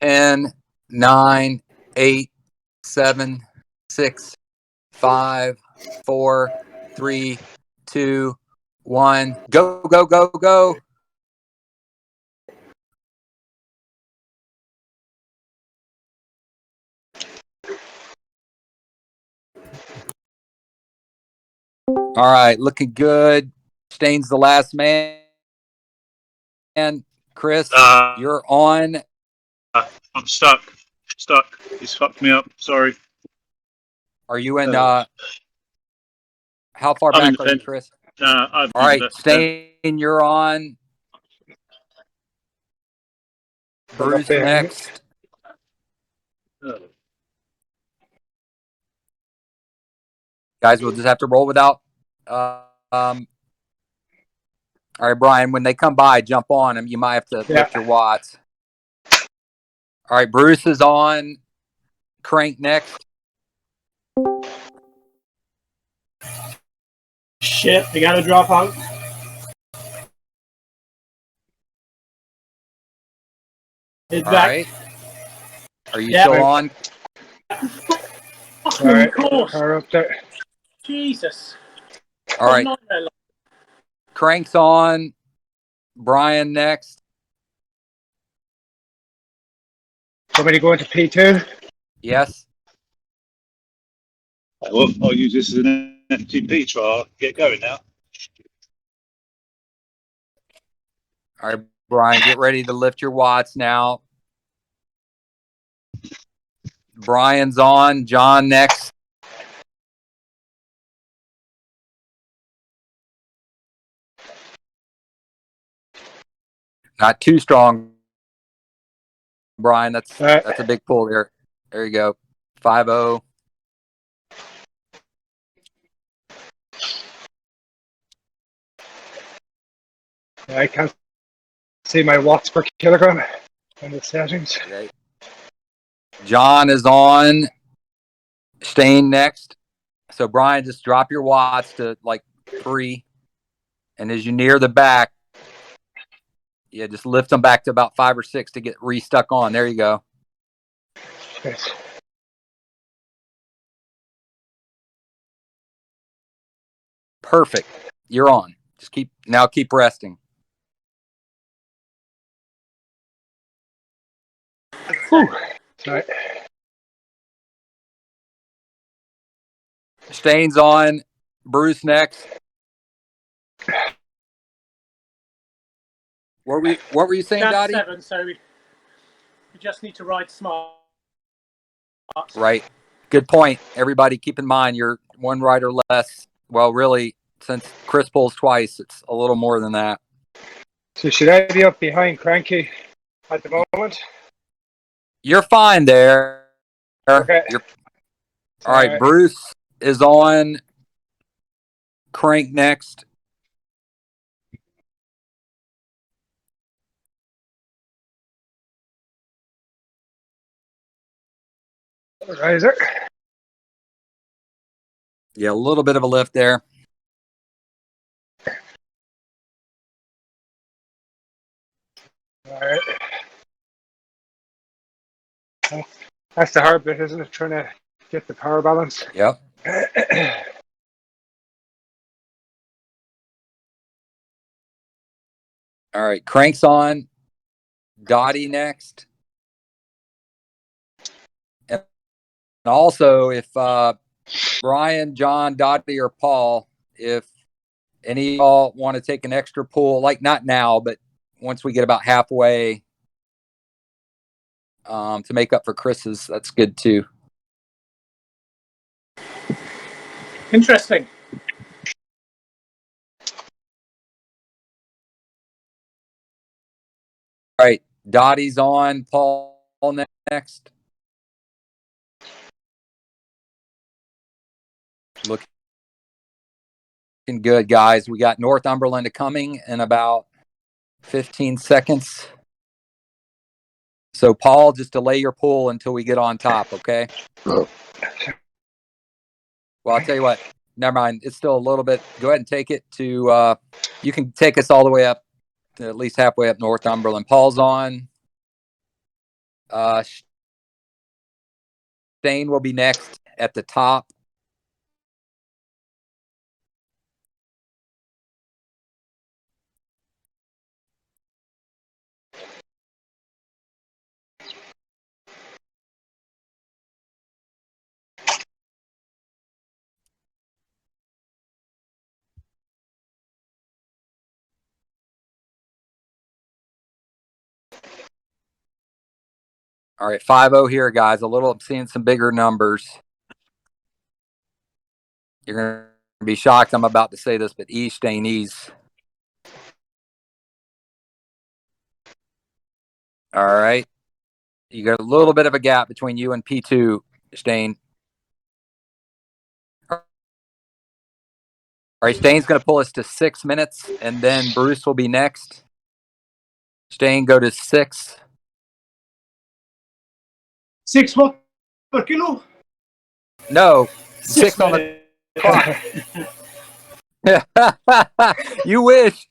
10, 9, 8, 7, 6, 5, 4, 3, 2, 1. Go, go, go, go. All right, looking good. Stain's the last man. And Chris, you're on. I'm stuck. He's fucked me up. Sorry. Are you in? How far I'm back are you, Chris? All right, Stain, you're on. Bruce next. Guys, we'll just have to roll without. All right, Brian, when they come by, jump on them. You might have to lift your watts. All right, Bruce is on. Crank next. Shit, they got to drop out. All right. Are you still on? All right, car up there. Jesus. All right. Crank's on. Brian next. Somebody going to P2? Yes. Well, I'll use this as an FTP trial. Get going now. All right, Brian, get ready to lift your watts now. Brian's on. John next. Not too strong, Brian. That's a big pull there. There you go. 5-0. I can't see my watts per kilogram in the settings. Okay. John is on. Stain next. So Brian, just drop your watts to like 3, and as you near the back, just lift them back to about 5 or 6 to get restuck on. There you go. Yes. Perfect. You're on. Just keep resting. Whew. Sorry. Stain's on. Bruce next. What were you saying, Dottie? 7, so we just need to ride smart. Right. Good point. Everybody keep in mind you're one rider less. Well, really, since Chris pulls twice, it's a little more than that. So should I be up behind Cranky at the moment? You're fine there. Okay. All right, Bruce is on. Crank next. Riser. Yeah, a little bit of a lift there. All right. That's the hard bit, isn't it? Trying to get the power balance. Yep. All right, Crank's on. Dottie next. And also, if Brian, John, Dottie, or Paul, if any of y'all want to take an extra pull, like not now, but once we get about halfway to make up for Chris's, that's good too. Interesting. All right, Dottie's on. Paul next. Looking good, guys. We got Northumberland coming in about 15 seconds. So, Paul, just delay your pull until we get on top, okay? Well, I'll tell you what. Never mind. It's still a little bit. Go ahead and take it to. You can take us all the way up, to at least halfway up Northumberland. Paul's on. Stain will be next at the top. All right, 5-0 here, guys. I'm seeing some bigger numbers. You're going to be shocked I'm about to say this, but Stain E's. All right. You got a little bit of a gap between you and P2, Stain. All right, Stain's going to pull us to 6 minutes, and then Bruce will be next. Stain, go to 6. 6 what per kilo? No, 6 on the clock. You wish.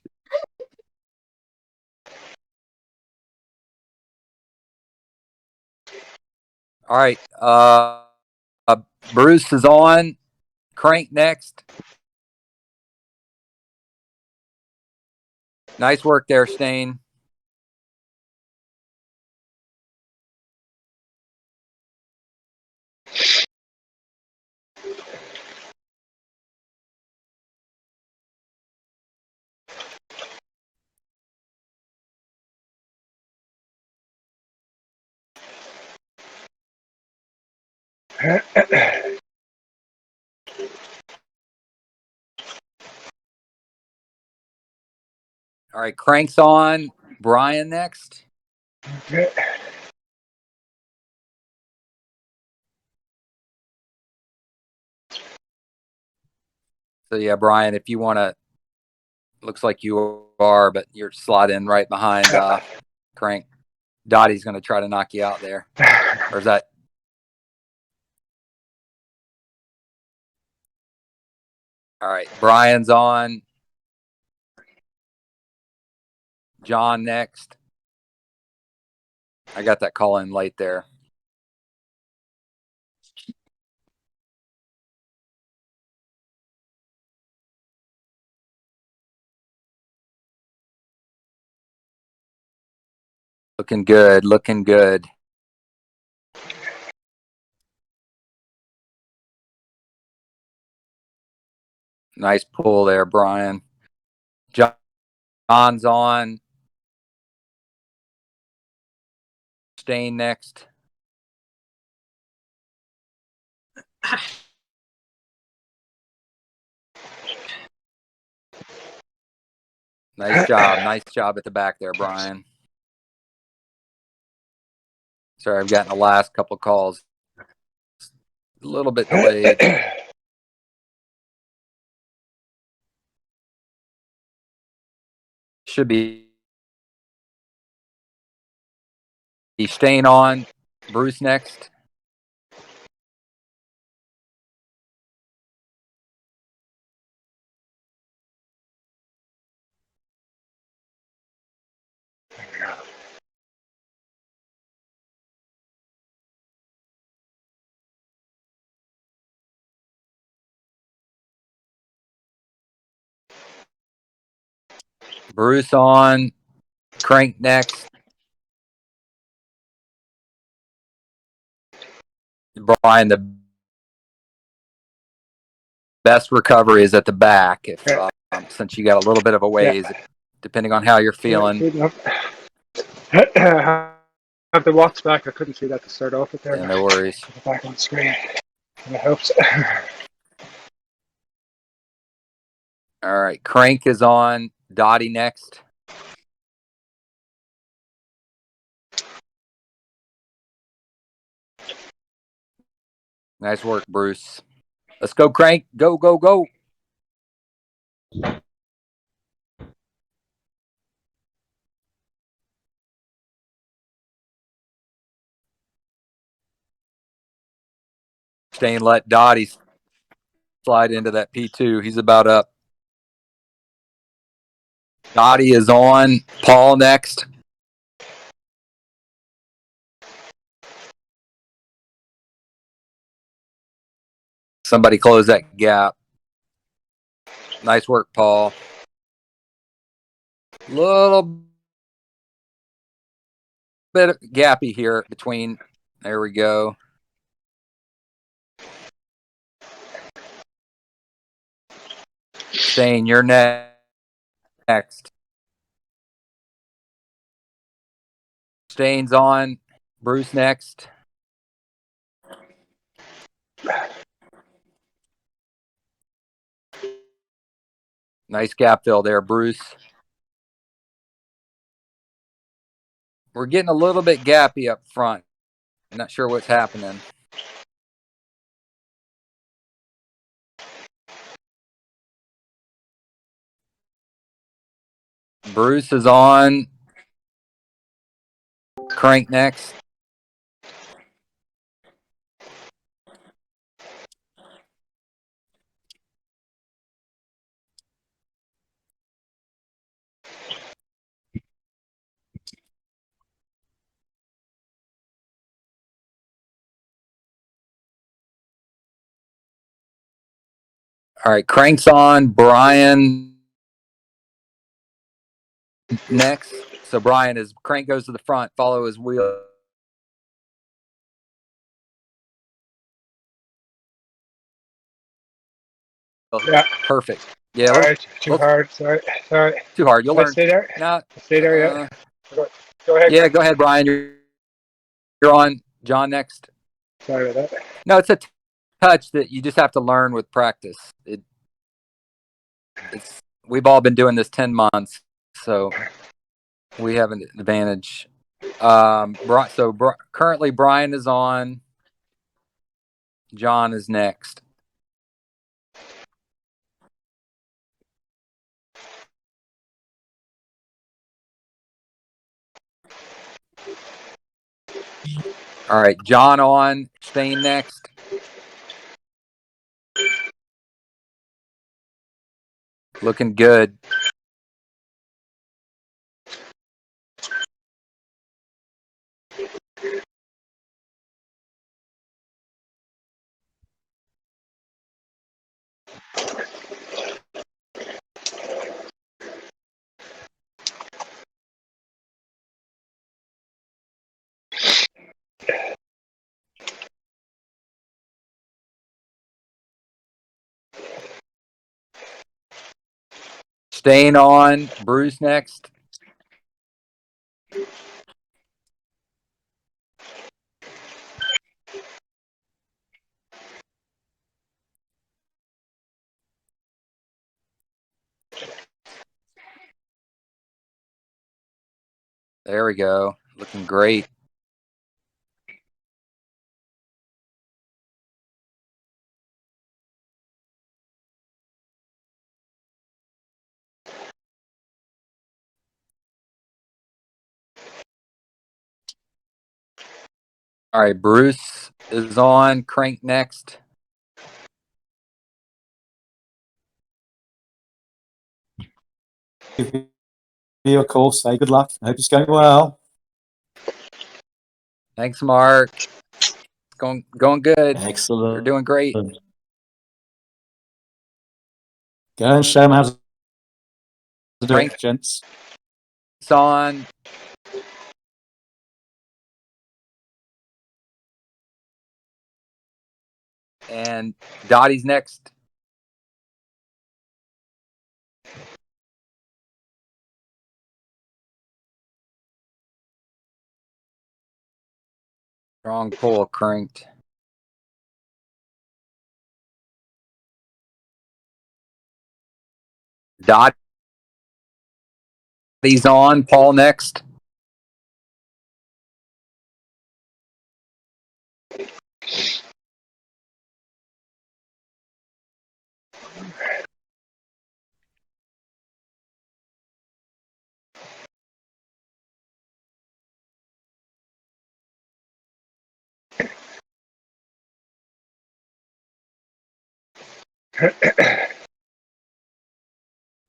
All right. Bruce is on. Crank next. Nice work there, Stain. All right, Crank's on. Brian next. Okay. So yeah, Brian, if you want to, looks like you are, but you're sliding right behind Crank. Dottie's going to try to knock you out there. Or is that? All right, Brian's on. John next. I got that call in late there. Looking good, looking good. Nice pull there, Brian. John's on. Stain next. Nice job at the back there, Brian. Sorry, I've gotten the last couple calls a little bit delayed. Should be Stain on. Bruce next. Bruce on. Crank next. Brian, the best recovery is at the back. If since you got a little bit of a ways, depending on how you're feeling. I have the watch back. I couldn't see that to start off with there. Yeah, no worries. Back on the screen. It helps. All right, Crank is on. Dottie next. Nice work, Bruce. Let's go, Crank. Go, go, go. Stain, let Dottie slide into that P2. He's about up. Dottie is on. Paul next. Somebody close that gap. Nice work, Paul. Little bit of gappy here between. There we go. Shane, you're next. Shane's on. Bruce next. Nice gap fill there, Bruce. We're getting a little bit gappy up front. Not sure what's happening. Bruce is on. Crank next. All right, Crank's on. Brian next. So Brian, as Crank goes to the front, follow his wheel. Yeah. Perfect. Yeah. All right. Too hard. Sorry. Too hard. You'll Can I learn. stay there? No. Stay there. Yeah. Go ahead. Yeah. Go ahead, Brian. You're on. John next. Sorry about that. No, it's a touch that you just have to learn with practice. It's we've all been doing this 10 months, so we have an advantage. Currently Brian is on. John is next. All right, John on. Shane next. Looking good. Staying on. Bruce next. There we go. Looking great. All right, Bruce is on. Crank next. Give you a call, say good luck. I hope it's going well. Thanks, Mark. It's going good. Excellent. You're doing great. Go and show them how to do Crank. it, gents. It's on. And Dottie's next. Strong pull, cranked. Dottie's on. Paul next.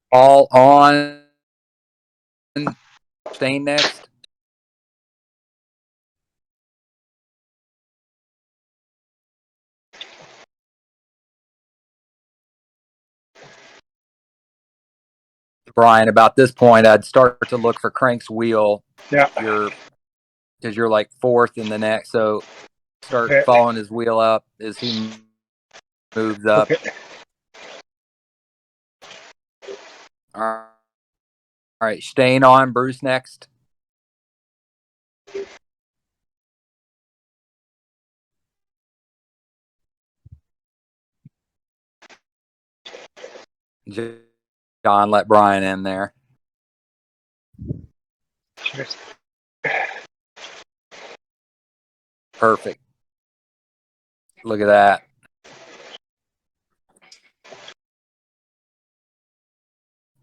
Paul on. Staying next. Brian, about this point, I'd start to look for Crank's wheel. Yeah. Because you're like fourth in the neck, so start Okay. following his wheel up as he moves up. Okay. All right, staying on. Bruce next. John, let Brian in there. Cheers. Perfect. Look at that.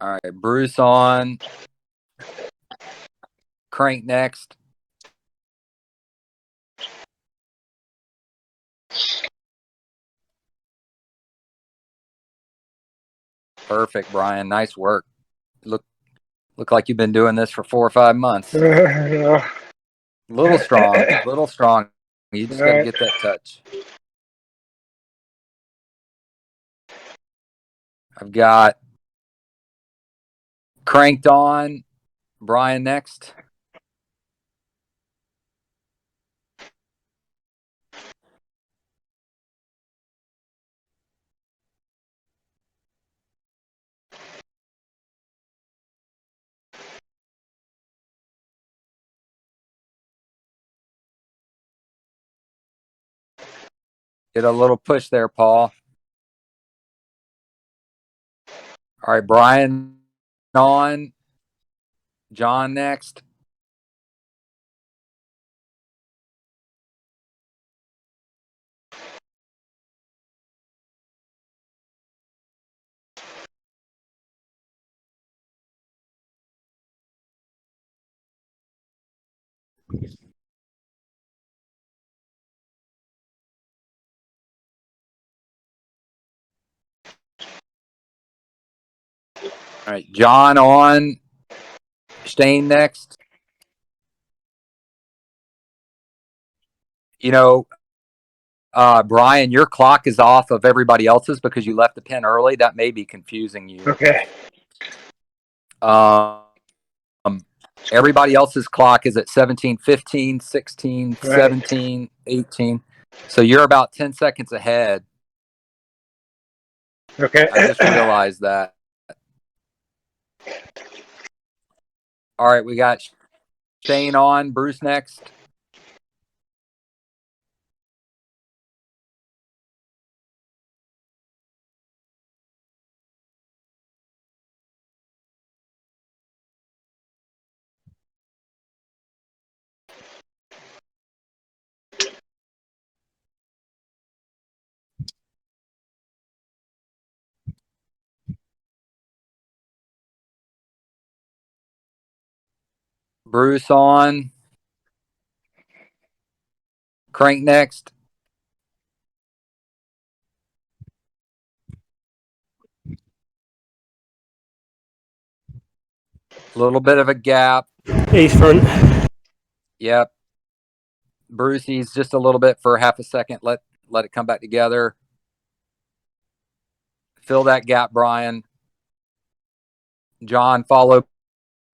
All right, Bruce on. Crank next. Perfect, Brian. Nice work. Look like you've been doing this for 4 or 5 months. Yeah. Little strong, little strong. You just got to Right. get that touch. I've got cranked on. Brian next. Get a little push there, Paul. All right, Brian on. John next. All right, John on. Staying next. You know, Brian, your clock is off of everybody else's because you left the pin early. That may be confusing you. Okay. Everybody else's clock is at 17, 15, 16, Right. 17, 18. So you're about 10 seconds ahead. Okay. I just realized that. All right, we got Shane on. Bruce next. Bruce on. Crank next. A little bit of a gap. East front. Yep. Bruce needs just a little bit for half a second. Let it come back together. Fill that gap, Brian. John, follow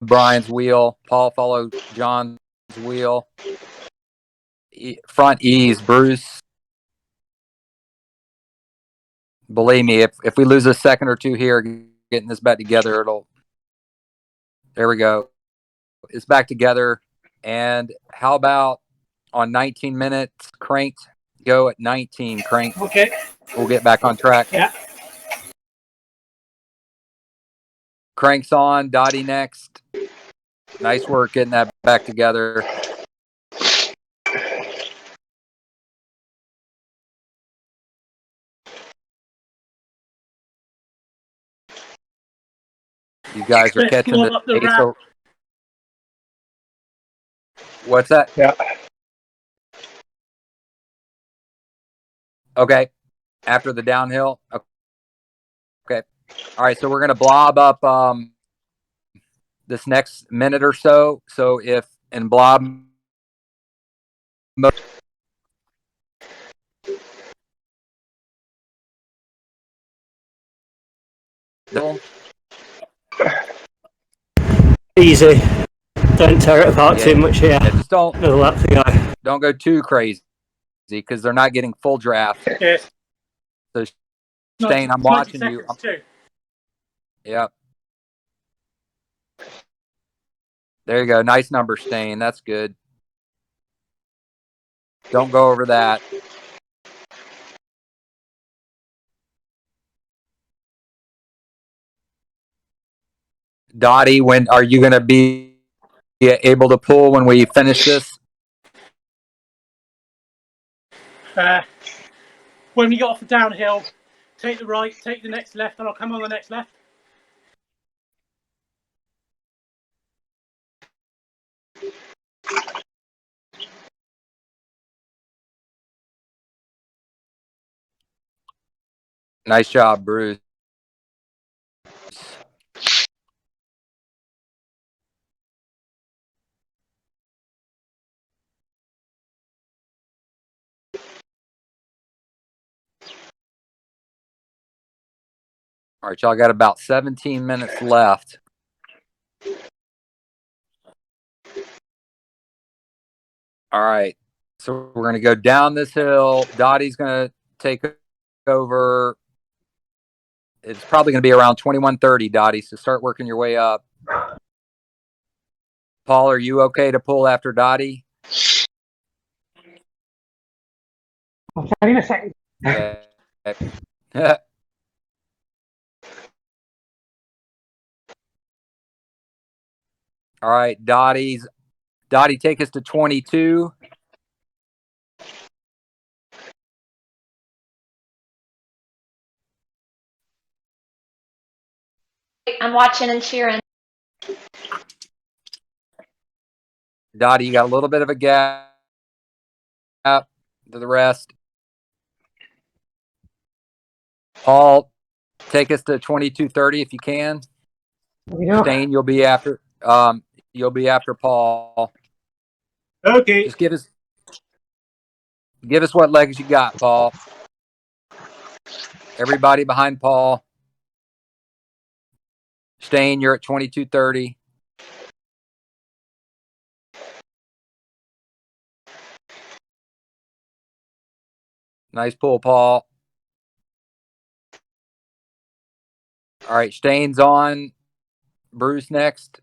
Brian's wheel. Paul, follow John's wheel. Front ease, Bruce. Believe me, if we lose a second or two here getting this back together, there we go. It's back together. And how about on 19 minutes, cranked? Go at 19, crank. Okay. We'll get back on track. Yeah. Cranks on, Dottie next. Nice work getting that back together. You guys are catching Going the up the pace. ramp. What's that? Yeah. Okay. After the downhill. Okay. All right. So we're gonna blob up this next minute or so. So if in blob mode, Easy. Don't tear it apart too much here. Yeah, just Another lap to go. don't go too crazy because they're not getting full draft. Yes. So, Stain, I'm watching you. Yep. There you go. Nice number, Stain. That's good. Don't go over that. Dottie, when are you going to be able to pull when we finish this? When we get off the downhill, take the right, take the next left, and I'll come on the next left. Nice job, Bruce. All right, y'all got about 17 minutes left. All right, so we're going to go down this hill. Dottie's going to take over. It's probably going to be around 21:30, Dottie, so start working your way up. Paul, are you okay to pull after Dottie? I'll tell you in a second. Okay. All right, Dottie, take us to 22. I'm watching and cheering. Dottie, you got a little bit of a gap to the rest. Paul, take us to 22:30 if you can. Stain, you'll be after Paul. Okay. Just give us what legs you got, Paul. Everybody behind Paul. Stain, you're at 22:30. Nice pull, Paul. All right, Stain's on. Bruce next.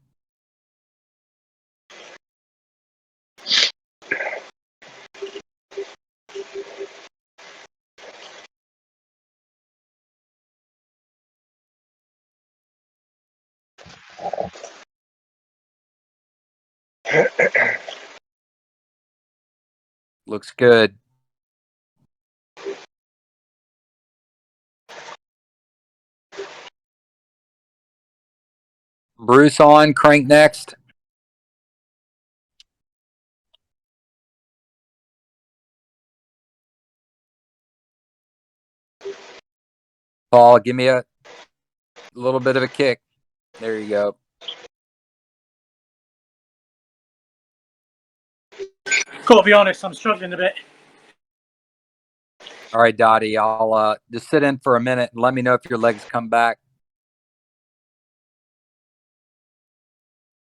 Looks good. Bruce on. Crank next. Paul, give me a little bit of a kick. There you go. Gotta be honest, I'm struggling a bit. All right, Dottie, I'll just sit in for a minute and let me know if your legs come back.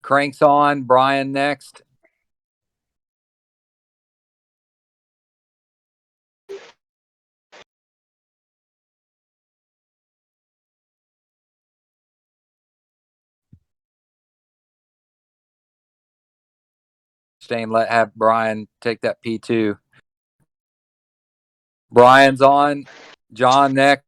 Crank's on. Brian next. Stain, have Brian take that P2. Brian's on. John next.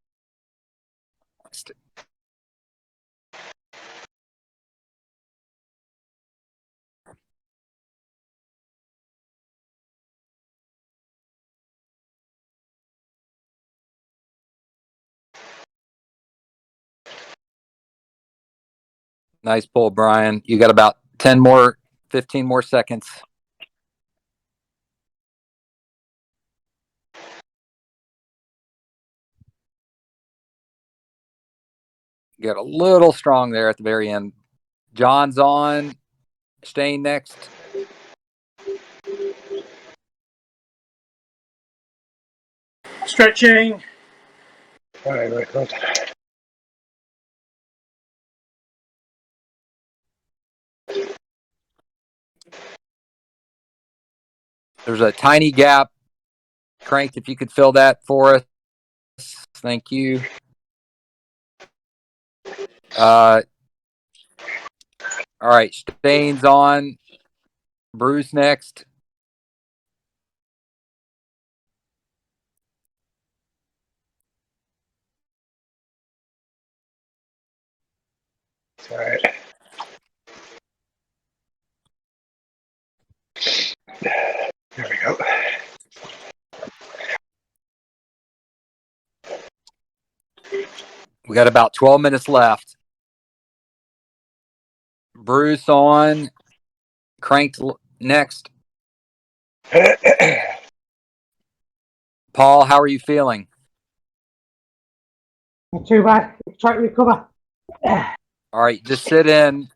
Nice pull, Brian. You got about 15 more seconds. Get a little strong there at the very end. John's on. Stain next. Stretching. Very good. There's a tiny gap. Crank, if you could fill that for us. Thank you. All right, Stain's on. Bruce next. All right. There we go. We got about 12 minutes left. Bruce on. Cranked next. Paul, how are you feeling? Not too bad. Try to recover. All right, just sit in.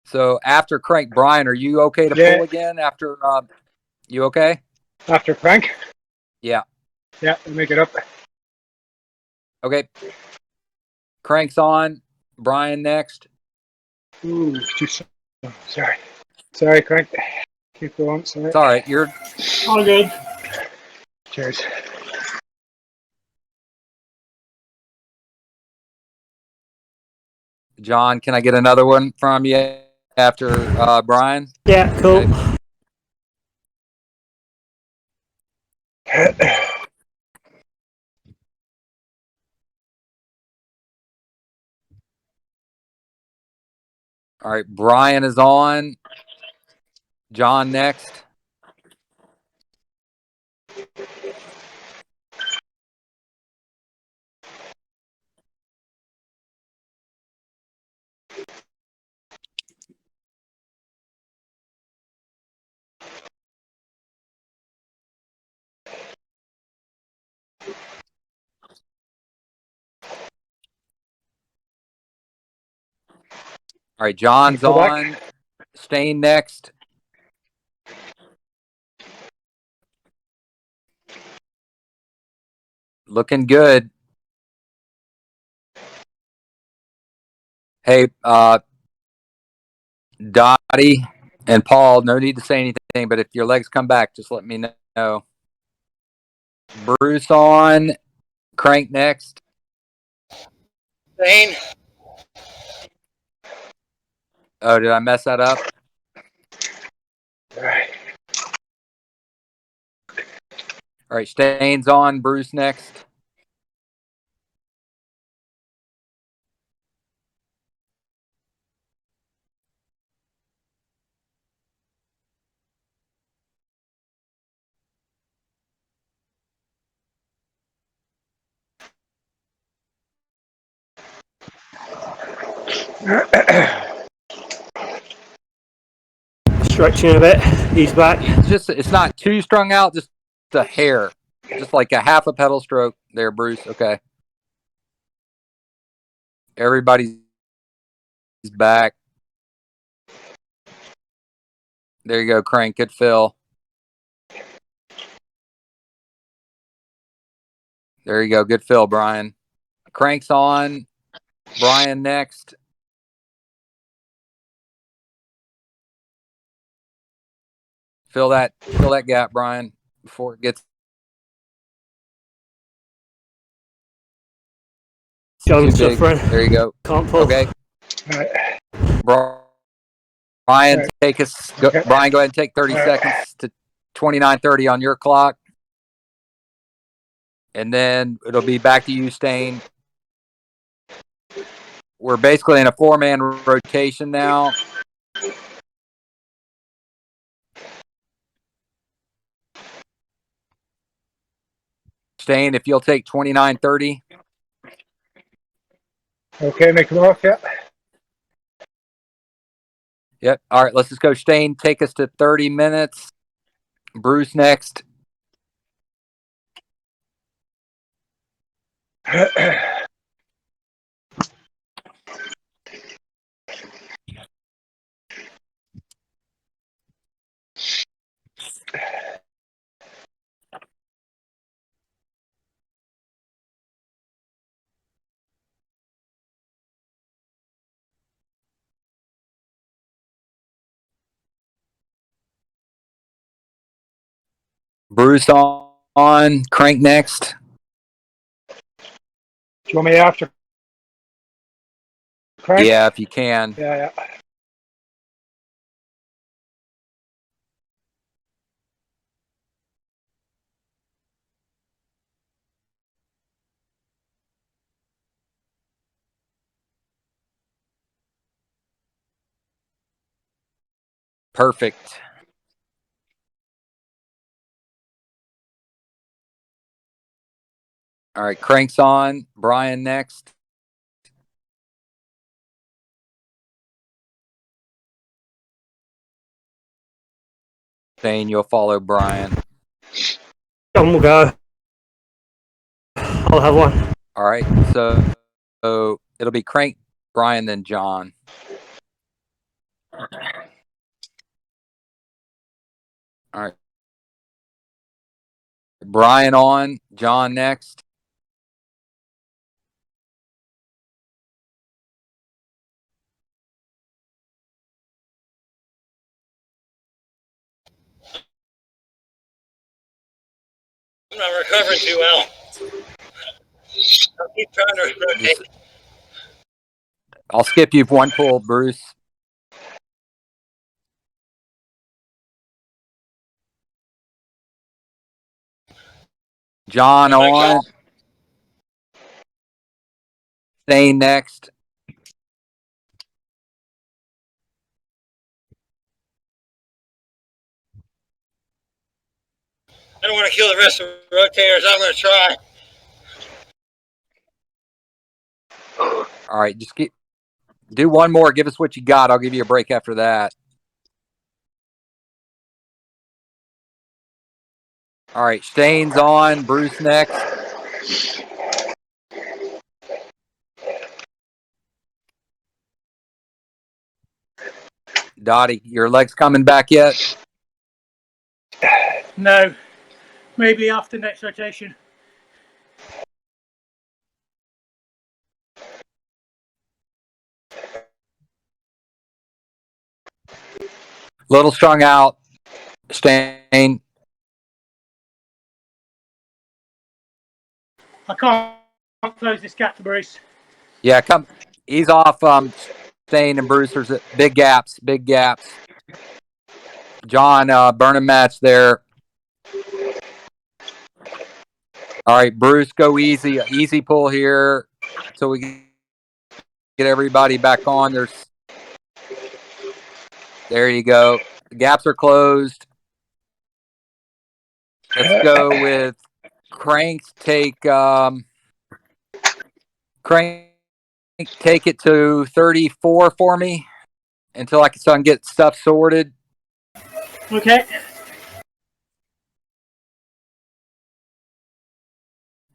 So after Crank, Brian, are you okay to pull again after you okay? After Frank? Yeah. Yeah, we'll make it up. Okay. Crank's on. Brian next. Ooh, too slow. Sorry. Sorry, Frank. Keep going. Sorry. It's all right. You're All good. Cheers. John. Can I get another one from you after Brian? Yeah, cool. Okay. All right. Brian is on. John next. All right. John's on. Stain next. Looking good. Hey, Dottie and Paul, no need to say anything, but if your legs come back, just let me know. Bruce on. Crank next. Stain. Oh, did I mess that up? All right. All right, Stain's on. Bruce next. Stretching a bit. He's back. It's not too strung out, just a hair. Just like a half a pedal stroke there, Bruce. Okay. Everybody's back. There you go, Crank. Good fill. There you go. Good fill, Brian. Crank's on. Brian next. Fill that gap, Brian, before it gets John's too big. suffering. There you go. Can't pull. Okay. All right. Brian, Right. take us. Brian, go ahead and take 30 seconds to 29:30 on your clock, and then it'll be back to you, Stain. We're basically in a 4-man rotation now. Stain, if you'll take 29:30. Okay, make them off, yeah. Yep. All right, let's just go. Stain, take us to 30 minutes. Bruce next. Bruce on. Crank next. Do you want me after? Crank? Yeah, if you can. Yeah. Perfect. All right, crank's on. Brian next. Shane, you'll follow Brian. John will go. I'll have one. All right, so it'll be crank, Brian, then John. All right. Brian on. John next. I'm not recovering too well. I'll keep trying to rotate. I'll skip you one pull, Bruce. John on. Staying next. I don't want to kill the rest of the rotators. I'm going to try. All right, just do one more. Give us what you got. I'll give you a break after that. All right, Stain's on. Bruce next. Dottie, your legs coming back yet? No, maybe after next rotation. Little strung out. Stain. I can't close this gap to Bruce. Yeah, come. He's off. Stain and Bruce. There's big gaps. Big gaps. John, burn a match there. All right, Bruce, go easy. Easy pull here, so we can get everybody back on. There you go. The gaps are closed. Let's go with cranks. Crank. Take it to 34 for me until I can get stuff sorted. Okay.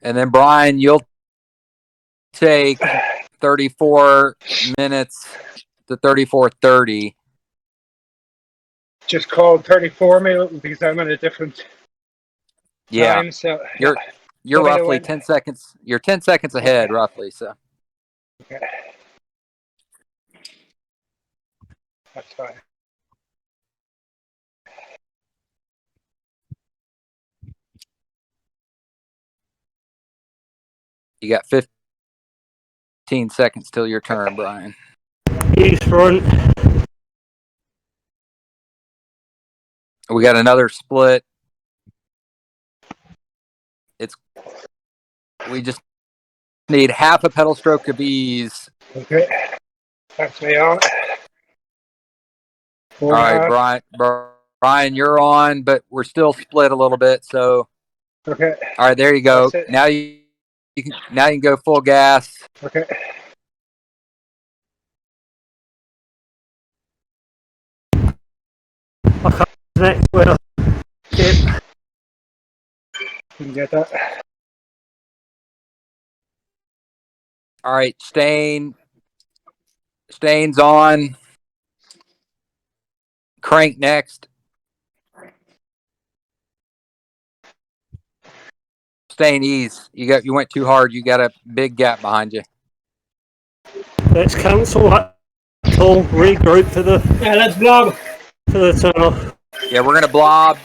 And then Brian, you'll take 34 minutes to 34:30. Just called 34 because I'm in a different Yeah, time. So you're Let me know roughly when. 10 seconds. You're 10 seconds ahead, roughly. So Okay. That's fine. you got 15 seconds till your turn, Brian. East front. We got another split. We just need half a pedal stroke of ease. Okay. That's me on. All right, Brian, you're on, but we're still split a little bit. So, Okay. all right, there you go. Now you can go full gas. Okay. Next well. Okay. You can get that. All right, Stain's on. Crank next. Stain ease. You went too hard. You got a big gap behind you. Let's cancel that pull. Regroup for the Yeah, let's blob. for the turn off. Yeah, we're gonna blob.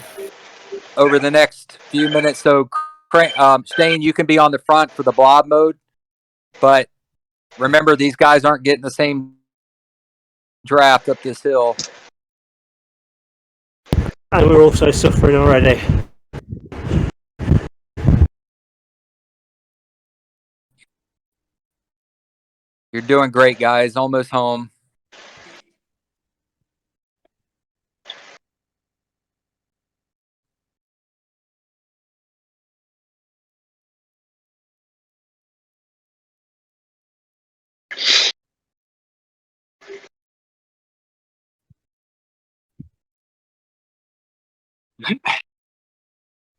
over the next few minutes. So, Shane, you can be on the front for the blob mode, but remember, these guys aren't getting the same draft up this hill. And we're also suffering already. You're doing great, guys. Almost home.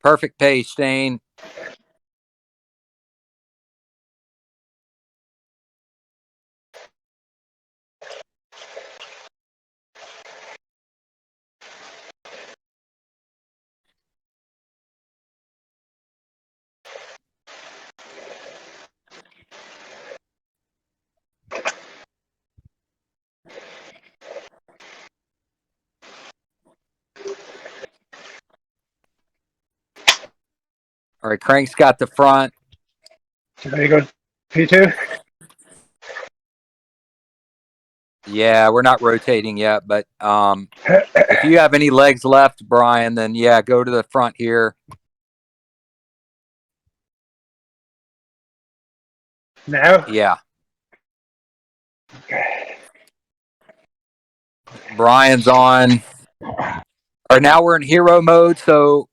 Perfect pace, Shane. All right, Crank's got the front. Very good. P2. Yeah, we're not rotating yet, but if you have any legs left, Brian, then yeah, go to the front here. Now? Yeah. Brian's on. All right, now we're in hero mode. So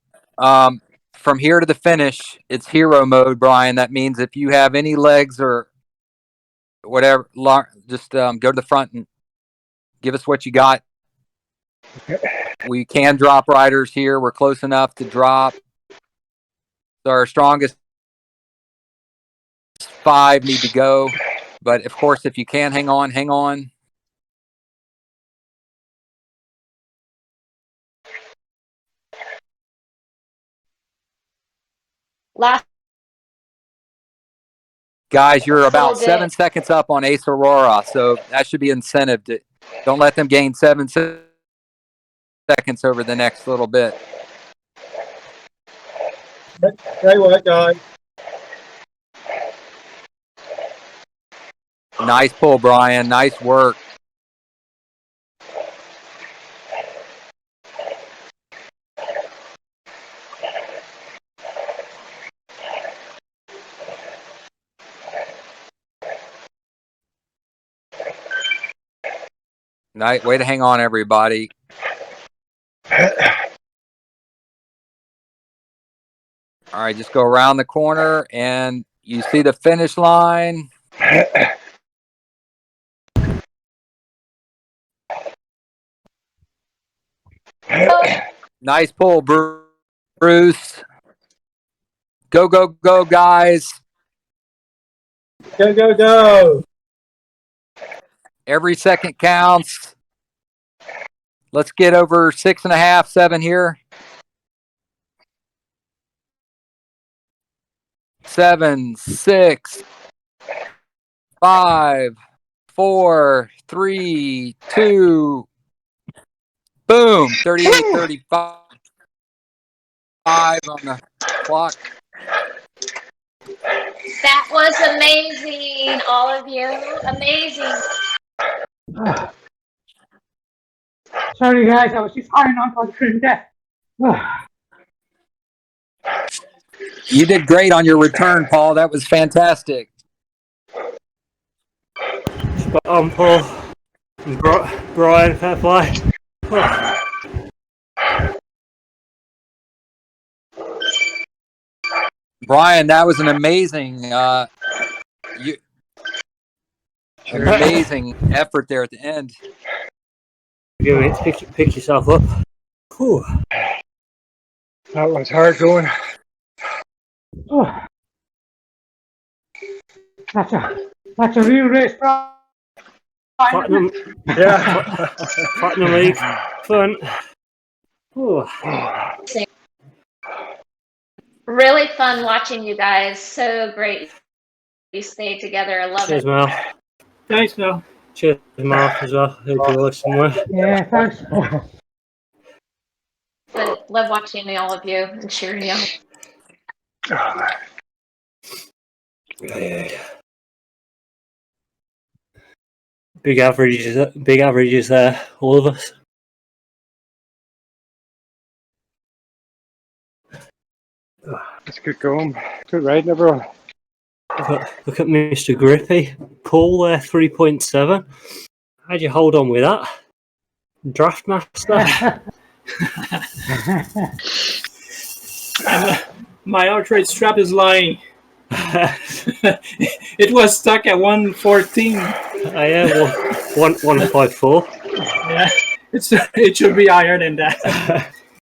from here to the finish, it's hero mode, Brian. That means if you have any legs or whatever, just go to the front and give us what you got. We can drop riders here. We're close enough to drop. So our strongest 5 need to go. But of course, if you can hang on, hang on. Last Guys, you're about little bit. 7 seconds up on Ace Aurora, so that should be incentive. Don't let them gain 7 seconds over the next little bit. Great work, guys. Nice pull, Brian. Nice work. Nice way to hang on, everybody. All right, just go around the corner and you see the finish line. Nice pull, Bruce. Go, go, go, guys. Go, go, go. Every second counts. Let's get over 6.5, 7 here. 7, 6, 5, 4, 3, 2. Boom. 38, 35 on the clock. That was amazing, all of you. Amazing. Sorry, guys, I was just hanging on for the crew death. You did great on your return, Paul. That was fantastic. Spot on, Paul. And Brian, fair play. Brian, that was an amazing amazing effort there at the end. Give it to pick yourself up. Whew. That was hard going. That's a real race, Brian. Platinum, Yeah. Platinum League, fun. Whew. Really fun watching you guys. So great. You stayed together. I love Cheers, it. Mal. Thanks, Phil. Cheers, Mark, as well. Hope you watch somewhere. Yeah, thanks. But Love watching all of you and cheering you on. Big averages there, all of us. It's good going. Good riding, everyone. Look at Mr. Grippy. Paul there, 3.7. How'd you hold on with that? Draft master? My outright strap is lying. It was stuck at 114. I am 154. Yeah, it should be higher than that.